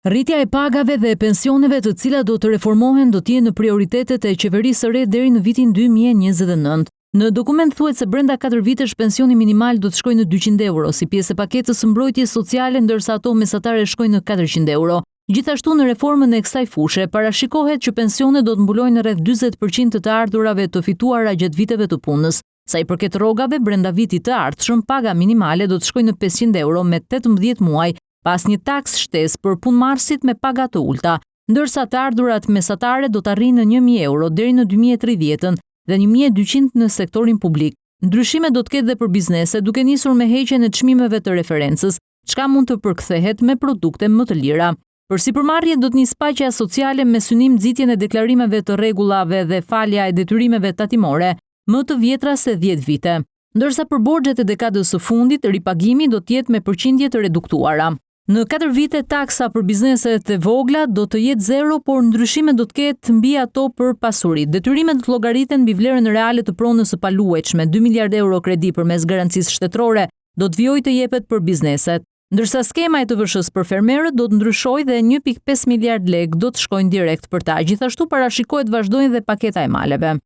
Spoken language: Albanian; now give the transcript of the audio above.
Rritja e pagave dhe pensioneve të cilat do të reformohen do t'jenë në prioritetet e qeverisë së re deri në vitin 2029. Në dokument thuhet se brenda 4 vitesh pensioni minimal do të shkojë në 200 euro si pjesë e paketës së mbrojtjes sociale, ndërsa ato mesatare shkojnë në 400 euro. Gjithashtu në reformën e kësaj fushe parashikohet që pensionet do të mbulojnë rreth 40% të ardhurave të fituara gjatë viteve të punës. Sa i përket rrogave, brenda vitit të ardhshëm paga minimale do të shkojë në 500 euro me 18 muaj, pas një taks shtesë për punëmarrësit me paga të ulta, ndërsa të ardhurat mesatare do të arrijnë në 1000 euro deri në 2030 dhe 1200 në sektorin publik. Ndryshime do të ketë dhe për biznese, duke nisur me heqjen e çmimeve të referencës, çka mund të përkthehet me produkte më të lira. Për sipërmarrje do të nis paqja sociale me synim nxitjen e deklarimeve të rregullave dhe falja e detyrimeve tatimore, më të vjetra se 10 vite. Ndërsa për borxhet e dekadës së fundit, ripagimi do të jetë me përqindje të reduktuara. Në 4 vite taksa për bizneset e vogla do të jetë 0, por ndryshime do të ketë mbi ato për pasuri. Detyrimet do të llogariten mbi vlerën reale të pronës së paluajtshme. 2 miliardë euro kredi përmes garancisë shtetërore do të vijojë të jepet për bizneset, ndërsa skema e TVSH-s për fermerët do të ndryshojë dhe 1.5 miliard lekë do të shkojnë direkt për ta. Gjithashtu parashikohet vazhdojnë dhe paketa e maleve.